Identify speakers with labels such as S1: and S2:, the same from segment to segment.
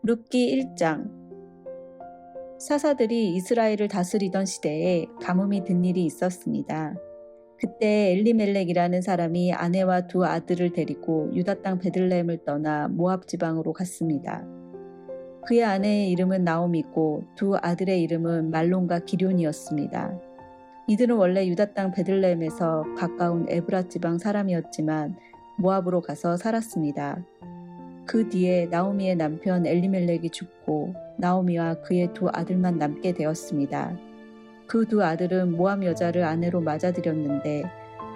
S1: 룻기 1장. 사사들이 이스라엘을 다스리던 시대에 가뭄이 든 일이 있었습니다. 그때 엘리멜렉이라는 사람이 아내와 두 아들을 데리고 유다 땅 베들레헴을 떠나 모압 지방으로 갔습니다. 그의 아내의 이름은 나오미고 두 아들의 이름은 말론과 기럐이었습니다. 이들은 원래 유다 땅 베들레헴에서 가까운 에브라 지방 사람이었지만 모압으로 가서 살았습니다. 그 뒤에 나오미의 남편 엘리멜렉이 죽고 나오미와 그의 두 아들만 남게 되었습니다. 그 두 아들은 모압 여자를 아내로 맞아들였는데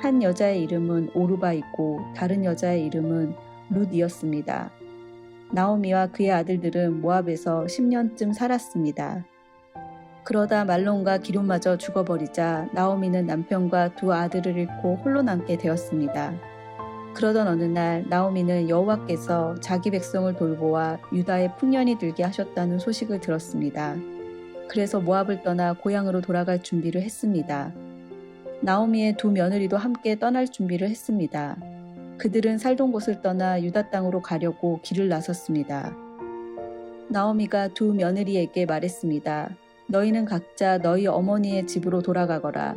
S1: 한 여자의 이름은 오르바이고 다른 여자의 이름은 룻이었습니다. 나오미와 그의 아들들은 모압에서 10년쯤 살았습니다. 그러다 말론과 기럐마저 죽어버리자 나오미는 남편과 두 아들을 잃고 홀로 남게 되었습니다. 그러던 어느 날 나오미는 여호와께서 자기 백성을 돌보아 유다에 풍년이 들게 하셨다는 소식을 들었습니다. 그래서 모압을 떠나 고향으로 돌아갈 준비를 했습니다. 나오미의 두 며느리도 함께 떠날 준비를 했습니다. 그들은 살던 곳을 떠나 유다 땅으로 가려고 길을 나섰습니다. 나오미가 두 며느리에게 말했습니다. 너희는 각자 너희 어머니의 집으로 돌아가거라.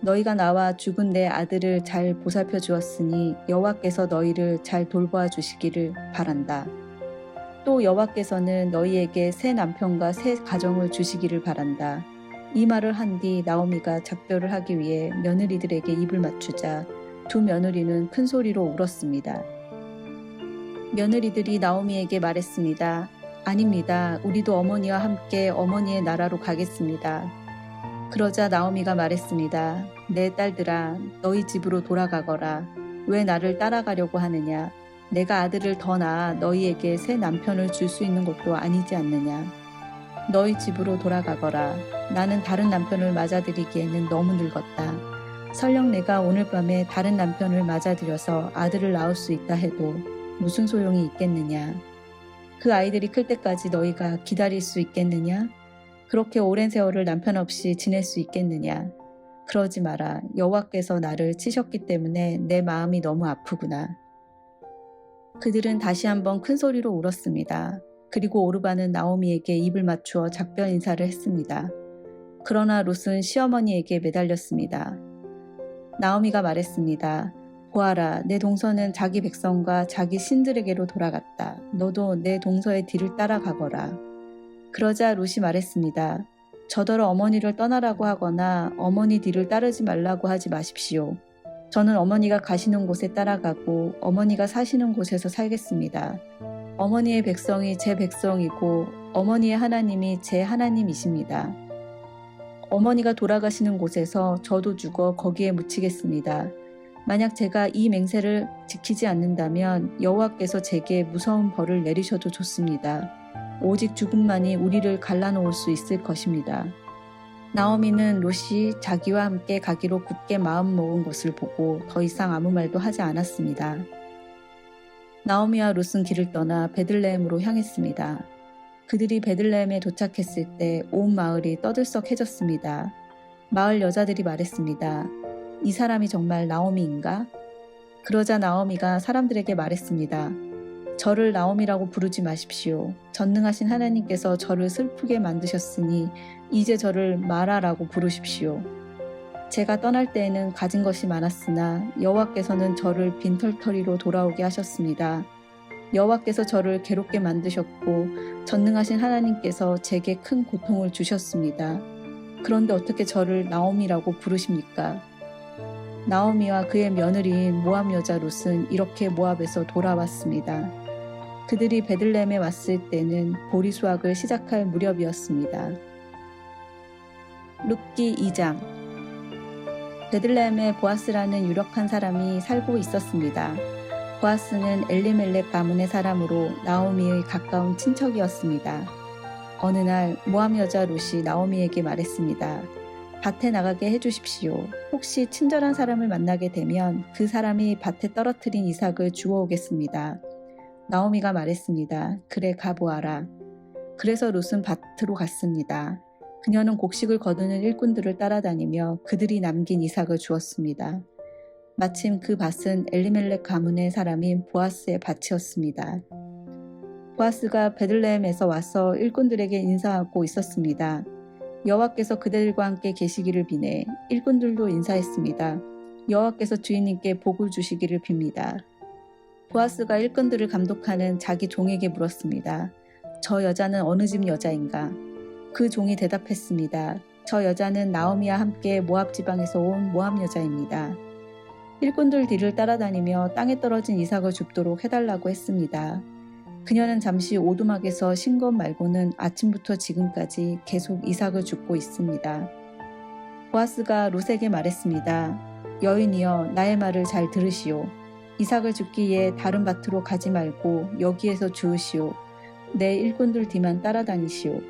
S1: 너희가 나와 죽은 내 아들을 잘 보살펴 주었으니 여호와께서 너희를 잘 돌보아 주시기를 바란다. 또 여호와께서는 너희에게 새 남편과 새 가정을 주시기를 바란다. 이 말을 한 뒤 나오미가 작별을 하기 위해 며느리들에게 입을 맞추자 두 며느리는 큰 소리로 울었습니다. 며느리들이 나오미에게 말했습니다. 아닙니다. 우리도 어머니와 함께 어머니의 나라로 가겠습니다. 그러자 나오미가 말했습니다. 내 딸들아, 너희 집으로 돌아가거라. 왜 나를 따라가려고 하느냐? 내가 아들을 더 낳아 너희에게 새 남편을 줄 수 있는 것도 아니지 않느냐? 너희 집으로 돌아가거라. 나는 다른 남편을 맞아들이기에는 너무 늙었다. 설령 내가 오늘 밤에 다른 남편을 맞아들여서 아들을 낳을 수 있다 해도 무슨 소용이 있겠느냐? 그 아이들이 클 때까지 너희가 기다릴 수 있겠느냐? 그렇게 오랜 세월을 남편 없이 지낼 수 있겠느냐? 그러지 마라. 여호와께서 나를 치셨기 때문에 내 마음이 너무 아프구나. 그들은 다시 한번 큰 소리로 울었습니다. 그리고 오르바는 나오미에게 입을 맞추어 작별 인사를 했습니다. 그러나 룻은 시어머니에게 매달렸습니다. 나오미가 말했습니다. 보아라, 내 동서는 자기 백성과 자기 신들에게로 돌아갔다. 너도 내 동서의 뒤를 따라가거라. 그러자 룻이 말했습니다. 저더러 어머니를 떠나라고 하거나 어머니 뒤를 따르지 말라고 하지 마십시오. 저는 어머니가 가시는 곳에 따라가고 어머니가 사시는 곳에서 살겠습니다. 어머니의 백성이 제 백성이고 어머니의 하나님이 제 하나님이십니다. 어머니가 돌아가시는 곳에서 저도 죽어 거기에 묻히겠습니다. 만약 제가 이 맹세를 지키지 않는다면 여호와께서 제게 무서운 벌을 내리셔도 좋습니다. 오직 죽음만이 우리를 갈라놓을 수 있을 것입니다. 나오미는 롯이 자기와 함께 가기로 굳게 마음 먹은 것을 보고 더 이상 아무 말도 하지 않았습니다. 나오미와 롯은 길을 떠나 베들레헴으로 향했습니다. 그들이 베들레헴에 도착했을 때 온 마을이 떠들썩해졌습니다. 마을 여자들이 말했습니다. 이 사람이 정말 나오미인가? 그러자 나오미가 사람들에게 말했습니다. 저를 나오미라고 부르지 마십시오. 전능하신 하나님께서 저를 슬프게 만드셨으니 이제 저를 마라라고 부르십시오. 제가 떠날 때에는 가진 것이 많았으나 여호와께서는 저를 빈털터리로 돌아오게 하셨습니다. 여호와께서 저를 괴롭게 만드셨고 전능하신 하나님께서 제게 큰 고통을 주셨습니다. 그런데 어떻게 저를 나오미라고 부르십니까? 나오미와 그의 며느리인 모압 여자 룻은 이렇게 모압에서 돌아왔습니다. 그들이 베들레헴에 왔을 때는 보리 수확을 시작할 무렵이었습니다. 룻기 2장. 베들레헴에 보아스라는 유력한 사람이 살고 있었습니다. 보아스는 엘리멜렉 가문의 사람으로 나오미의 가까운 친척이었습니다. 어느 날 모압 여자 룻이 나오미에게 말했습니다. 밭에 나가게 해주십시오. 혹시 친절한 사람을 만나게 되면 그 사람이 밭에 떨어뜨린 이삭을 주워오겠습니다. 나오미가 말했습니다. 그래, 가보아라. 그래서 룻은 밭으로 갔습니다. 그녀는 곡식을 거두는 일꾼들을 따라다니며 그들이 남긴 이삭을 주었습니다. 마침 그 밭은 엘리멜렉 가문의 사람인 보아스의 밭이었습니다. 보아스가 베들레헴에서 와서 일꾼들에게 인사하고 있었습니다. 여호와께서 그들과 함께 계시기를 비네. 일꾼들도 인사했습니다. 여호와께서 주인님께 복을 주시기를 빕니다. 보아스가 일꾼들을 감독하는 자기 종에게 물었습니다. 저 여자는 어느 집 여자인가? 그 종이 대답했습니다. 저 여자는 나오미와 함께 모압 지방에서 온 모압 여자입니다. 일꾼들 뒤를 따라다니며 땅에 떨어진 이삭을 줍도록 해달라고 했습니다. 그녀는 잠시 오두막에서 쉰 것 말고는 아침부터 지금까지 계속 이삭을 줍고 있습니다. 보아스가 룻에게 말했습니다. 여인이여, 나의 말을 잘 들으시오. 이삭을 줍기에 다른 밭으로 가지 말고 여기에서 주우시오. 내 일꾼들 뒤만 따라다니시오.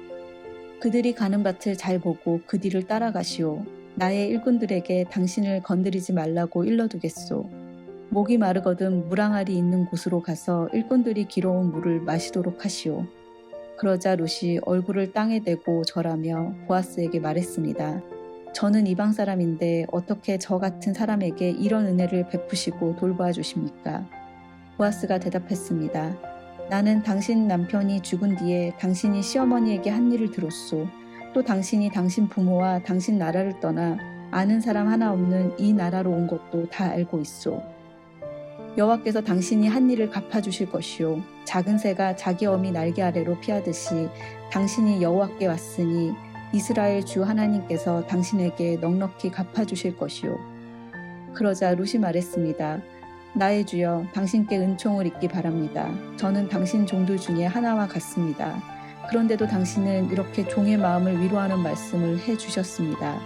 S1: 그들이 가는 밭을 잘 보고 그 뒤를 따라가시오. 나의 일꾼들에게 당신을 건드리지 말라고 일러두겠소. 목이 마르거든 물항아리 있는 곳으로 가서 일꾼들이 길어온 물을 마시도록 하시오. 그러자 룻이 얼굴을 땅에 대고 절하며 보아스에게 말했습니다. 저는 이방 사람인데 어떻게 저 같은 사람에게 이런 은혜를 베푸시고 돌보아 주십니까? 보아스가 대답했습니다. 나는 당신 남편이 죽은 뒤에 당신이 시어머니에게 한 일을 들었소. 또 당신이 당신 부모와 당신 나라를 떠나 아는 사람 하나 없는 이 나라로 온 것도 다 알고 있소. 여호와께서 당신이 한 일을 갚아주실 것이요. 작은 새가 자기 어미 날개 아래로 피하듯이 당신이 여호와께 왔으니 이스라엘 주 하나님께서 당신에게 넉넉히 갚아주실 것이요. 그러자 룻이 말했습니다. 나의 주여, 당신께 은총을 입기 바랍니다. 저는 당신 종들 중에 하나와 같습니다. 그런데도 당신은 이렇게 종의 마음을 위로하는 말씀을 해주셨습니다.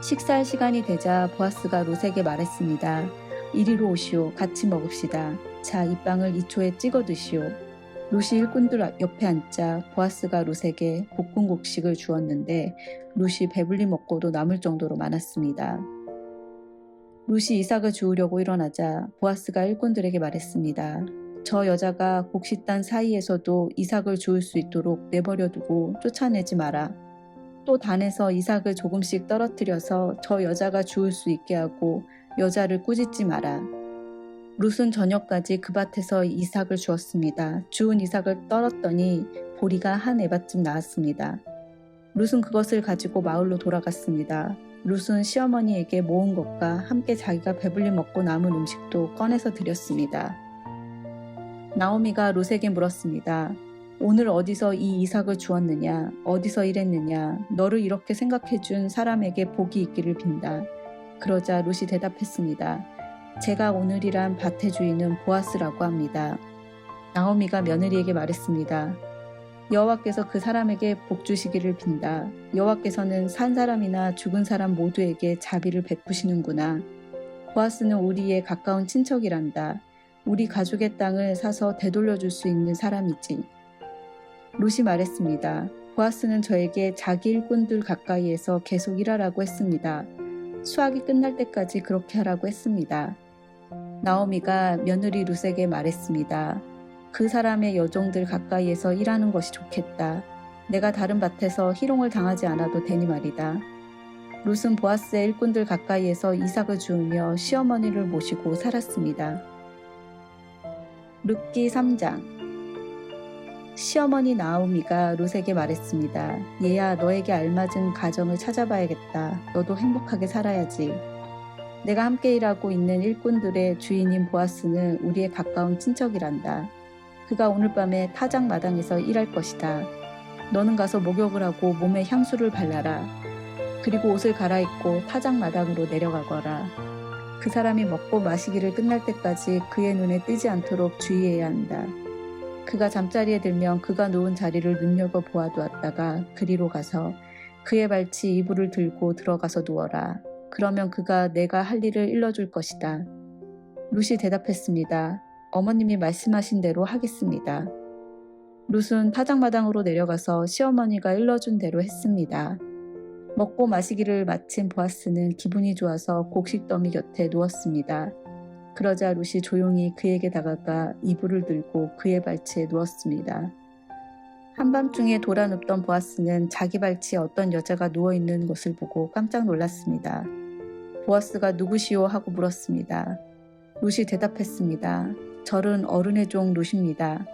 S1: 식사할 시간이 되자 보아스가 룻에게 말했습니다. 이리로 오시오. 같이 먹읍시다. 자, 이 빵을 이 초에 찍어 드시오. 룻이 일꾼들 옆에 앉자 보아스가 룻에게 볶은 곡식을 주었는데 룻이 배불리 먹고도 남을 정도로 많았습니다. 룻이 이삭을 주우려고 일어나자 보아스가 일꾼들에게 말했습니다. 저 여자가 곡식단 사이에서도 이삭을 주울 수 있도록 내버려두고 쫓아내지 마라. 또 단에서 이삭을 조금씩 떨어뜨려서 저 여자가 주울 수 있게 하고 여자를 꾸짖지 마라. 룻은 저녁까지 그 밭에서 이삭을 주었습니다. 주운 이삭을 떨었더니 보리가 한 에바쯤 나왔습니다. 룻은 그것을 가지고 마을로 돌아갔습니다. 룻은 시어머니에게 모은 것과 함께 자기가 배불리 먹고 남은 음식도 꺼내서 드렸습니다. 나오미가 룻에게 물었습니다. 오늘 어디서 이 이삭을 주었느냐? 어디서 일했느냐? 너를 이렇게 생각해준 사람에게 복이 있기를 빈다. 그러자 룻이 대답했습니다. 제가 오늘이란 밭의 주인은 보아스라고 합니다. 나오미가 며느리에게 말했습니다. 여호와께서 그 사람에게 복 주시기를 빈다. 여호와께서는 산 사람이나 죽은 사람 모두에게 자비를 베푸시는구나. 보아스는 우리의 가까운 친척이란다. 우리 가족의 땅을 사서 되돌려줄 수 있는 사람이지. 룻이 말했습니다. 보아스는 저에게 자기 일꾼들 가까이에서 계속 일하라고 했습니다. 수확이 끝날 때까지 그렇게 하라고 했습니다. 나오미가 며느리 룻에게 말했습니다. 그 사람의 여종들 가까이에서 일하는 것이 좋겠다. 내가 다른 밭에서 희롱을 당하지 않아도 되니 말이다. 룻은 보아스의 일꾼들 가까이에서 이삭을 주우며 시어머니를 모시고 살았습니다. 룻기 3장. 시어머니 나오미가 룻에게 말했습니다. 얘야, 너에게 알맞은 가정을 찾아봐야겠다. 너도 행복하게 살아야지. 내가 함께 일하고 있는 일꾼들의 주인인 보아스는 우리의 가까운 친척이란다. 그가 오늘 밤에 타작 마당에서 일할 것이다. 너는 가서 목욕을 하고 몸에 향수를 발라라. 그리고 옷을 갈아입고 타작 마당으로 내려가거라. 그 사람이 먹고 마시기를 끝날 때까지 그의 눈에 띄지 않도록 주의해야 한다. 그가 잠자리에 들면 그가 누운 자리를 눈여겨보아두었다가 그리로 가서 그의 발치 이불을 들고 들어가서 누워라. 그러면 그가 내가 할 일을 일러줄 것이다. 룻이 대답했습니다. 어머님이 말씀하신 대로 하겠습니다. 룻은 타작마당으로 내려가서 시어머니가 일러준 대로 했습니다. 먹고 마시기를 마친 보아스는 기분이 좋아서 곡식더미 곁에 누웠습니다. 그러자 룻이 조용히 그에게 다가가 이불을 들고 그의 발치에 누웠습니다. 한밤중에 돌아눕던 보아스는 자기 발치에 어떤 여자가 누워있는 것을 보고 깜짝 놀랐습니다. 보아스가 누구시오? 하고 물었습니다. 룻이 대답했습니다. 저는 어른의 종 룻입니다.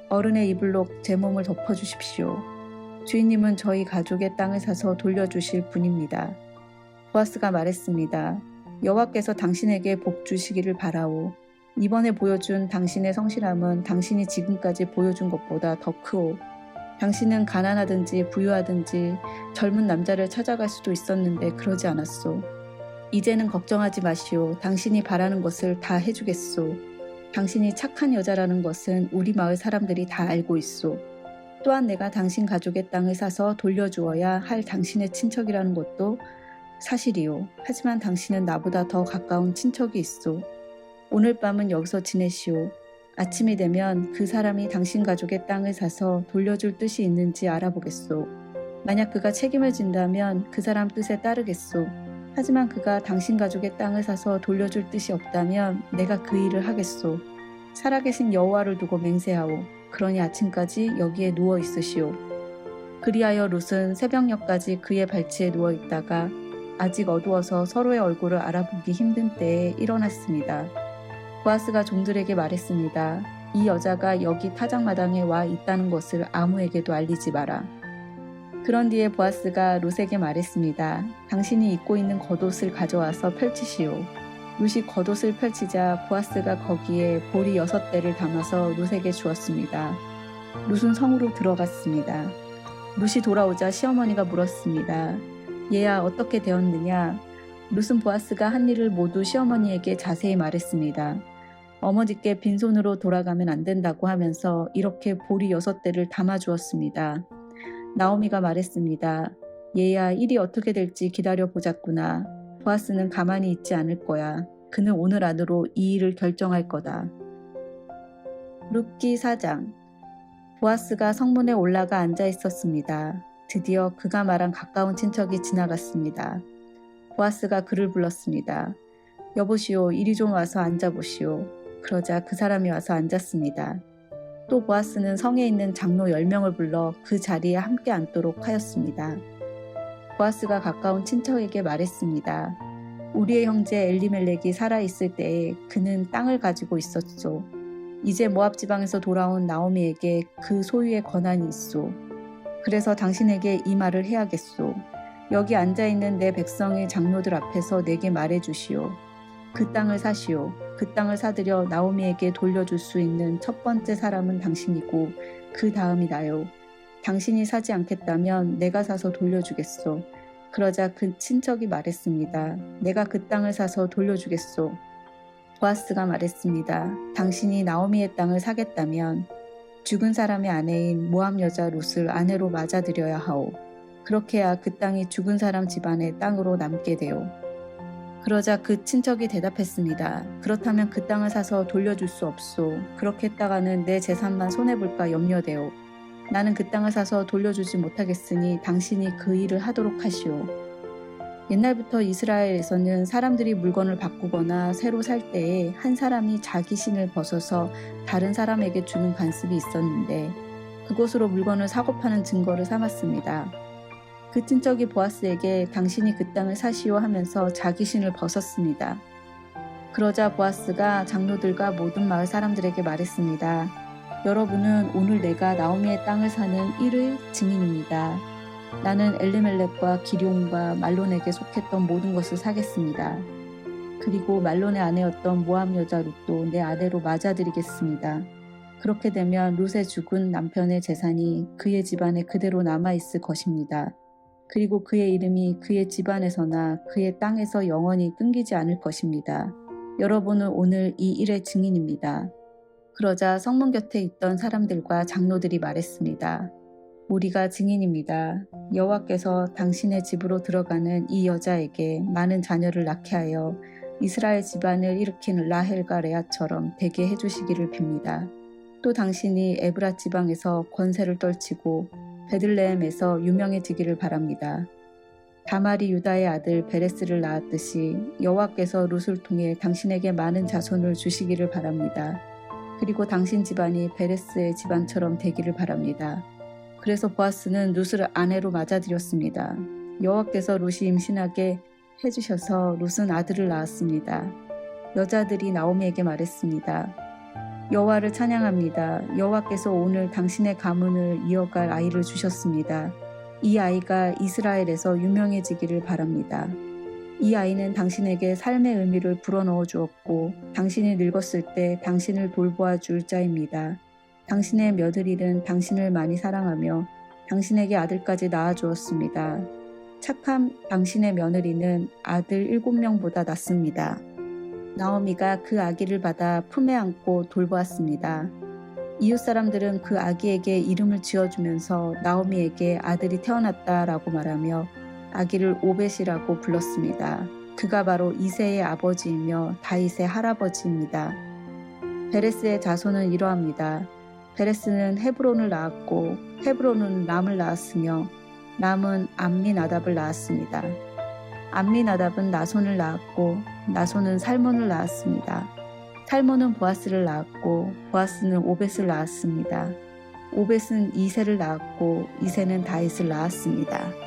S1: 어른의 이불로 제 몸을 덮어주십시오. 주인님은 저희 가족의 땅을 사서 돌려주실 분입니다. 보아스가 말했습니다. 여호와께서 당신에게 복 주시기를 바라오. 이번에 보여준 당신의 성실함은 당신이 지금까지 보여준 것보다 더 크오. 당신은 가난하든지 부유하든지 젊은 남자를 찾아갈 수도 있었는데 그러지 않았소. 이제는 걱정하지 마시오. 당신이 바라는 것을 다 해주겠소. 당신이 착한 여자라는 것은 우리 마을 사람들이 다 알고 있소. 또한 내가 당신 가족의 땅을 사서 돌려주어야 할 당신의 친척이라는 것도 사실이오. 하지만 당신은 나보다 더 가까운 친척이 있소. 오늘 밤은 여기서 지내시오. 아침이 되면 그 사람이 당신 가족의 땅을 사서 돌려줄 뜻이 있는지 알아보겠소. 만약 그가 책임을 진다면 그 사람 뜻에 따르겠소. 하지만 그가 당신 가족의 땅을 사서 돌려줄 뜻이 없다면 내가 그 일을 하겠소. 살아계신 여호와를 두고 맹세하오. 그러니 아침까지 여기에 누워 있으시오. 그리하여 룻은 새벽녘까지 그의 발치에 누워 있다가 아직 어두워서 서로의 얼굴을 알아보기 힘든 때에 일어났습니다. 보아스가 종들에게 말했습니다. 이 여자가 여기 타작마당에 와 있다는 것을 아무에게도 알리지 마라. 그런 뒤에 보아스가 룻에게 말했습니다. 당신이 입고 있는 겉옷을 가져와서 펼치시오. 룻이 겉옷을 펼치자 보아스가 거기에 보리 6대를 담아서 룻에게 주었습니다. 룻은 성으로 들어갔습니다. 룻이 돌아오자 시어머니가 물었습니다. 얘야 어떻게 되었느냐? 룻은 보아스가 한 일을 모두 시어머니에게 자세히 말했습니다. 어머니께 빈손으로 돌아가면 안 된다고 하면서 이렇게 보리 6대를 담아주었습니다. 나오미가 말했습니다. 얘야 일이 어떻게 될지 기다려보자꾸나. 보아스는 가만히 있지 않을 거야. 그는 오늘 안으로 이 일을 결정할 거다. 룻기 4장. 보아스가 성문에 올라가 앉아 있었습니다. 드디어 그가 말한 가까운 친척이 지나갔습니다. 보아스가 그를 불렀습니다. 여보시오, 이리 좀 와서 앉아보시오. 그러자 그 사람이 와서 앉았습니다. 또 보아스는 성에 있는 장로 10명을 불러 그 자리에 함께 앉도록 하였습니다. 보아스가 가까운 친척에게 말했습니다. 우리의 형제 엘리멜렉이 살아있을 때에 그는 땅을 가지고 있었소. 이제 모압 지방에서 돌아온 나오미에게 그 소유의 권한이 있소. 그래서 당신에게 이 말을 해야겠소. 여기 앉아있는 내 백성의 장로들 앞에서 내게 말해주시오. 그 땅을 사시오. 그 땅을 사들여 나오미에게 돌려줄 수 있는 첫 번째 사람은 당신이고 그 다음이 나요. 당신이 사지 않겠다면 내가 사서 돌려주겠소. 그러자 그 친척이 말했습니다. 내가 그 땅을 사서 돌려주겠소. 보아스가 말했습니다. 당신이 나오미의 땅을 사겠다면 죽은 사람의 아내인 모압 여자 룻을 아내로 맞아들여야 하오. 그렇게 해야 그 땅이 죽은 사람 집안의 땅으로 남게 되오. 그러자 그 친척이 대답했습니다. 그렇다면 그 땅을 사서 돌려줄 수 없소. 그렇게 했다가는 내 재산만 손해볼까 염려되오. 나는 그 땅을 사서 돌려주지 못하겠으니 당신이 그 일을 하도록 하시오. 옛날부터 이스라엘에서는 사람들이 물건을 바꾸거나 새로 살 때에 한 사람이 자기 신을 벗어서 다른 사람에게 주는 관습이 있었는데 그것으로 물건을 사고 파는 증거를 삼았습니다. 그 친척이 보아스에게 당신이 그 땅을 사시오 하면서 자기 신을 벗었습니다. 그러자 보아스가 장로들과 모든 마을 사람들에게 말했습니다. 여러분은 오늘 내가 나오미의 땅을 사는 1의 증인입니다. 나는 엘리멜렉과 기럯과 말론에게 속했던 모든 것을 사겠습니다. 그리고 말론의 아내였던 모압 여자 룻도 내 아내로 맞아들이겠습니다. 그렇게 되면 룻의 죽은 남편의 재산이 그의 집안에 그대로 남아있을 것입니다. 그리고 그의 이름이 그의 집안에서나 그의 땅에서 영원히 끊기지 않을 것입니다. 여러분은 오늘 이 일의 증인입니다. 그러자 성문 곁에 있던 사람들과 장로들이 말했습니다. 우리가 증인입니다. 여호와께서 당신의 집으로 들어가는 이 여자에게 많은 자녀를 낳게 하여 이스라엘 집안을 일으킨 라헬과 레아처럼 되게 해주시기를 빕니다. 또 당신이 에브라 지방에서 권세를 떨치고 베들레헴에서 유명해지기를 바랍니다. 다말이 유다의 아들 베레스를 낳았듯이 여호와께서 룻을 통해 당신에게 많은 자손을 주시기를 바랍니다. 그리고 당신 집안이 베레스의 집안처럼 되기를 바랍니다. 그래서 보아스는 룻을 아내로 맞아들였습니다. 여호와께서 룻이 임신하게 해주셔서 룻은 아들을 낳았습니다. 여자들이 나오미에게 말했습니다. 여호와를 찬양합니다. 여호와께서 오늘 당신의 가문을 이어갈 아이를 주셨습니다. 이 아이가 이스라엘에서 유명해지기를 바랍니다. 이 아이는 당신에게 삶의 의미를 불어넣어 주었고 당신이 늙었을 때 당신을 돌보아 줄 자입니다. 당신의 며느리는 당신을 많이 사랑하며 당신에게 아들까지 낳아 주었습니다. 착한 당신의 며느리는 아들 7명보다 낫습니다. 나오미가 그 아기를 받아 품에 안고 돌보았습니다. 이웃 사람들은 그 아기에게 이름을 지어주면서 나오미에게 아들이 태어났다라고 말하며 아기를 오벳이라고 불렀습니다. 그가 바로 이새의 아버지이며 다윗의 할아버지입니다. 베레스의 자손은 이러합니다. 베레스는 헤브론을 낳았고 헤브론은 람을 낳았으며 람은 암미나답을 낳았습니다. 암미나답은 나손을 낳았고 나손은 살몬을 낳았습니다. 살몬은 보아스를 낳았고 보아스는 오벳을 낳았습니다. 오벳은 이새를 낳았고 이새는 다윗을 낳았습니다.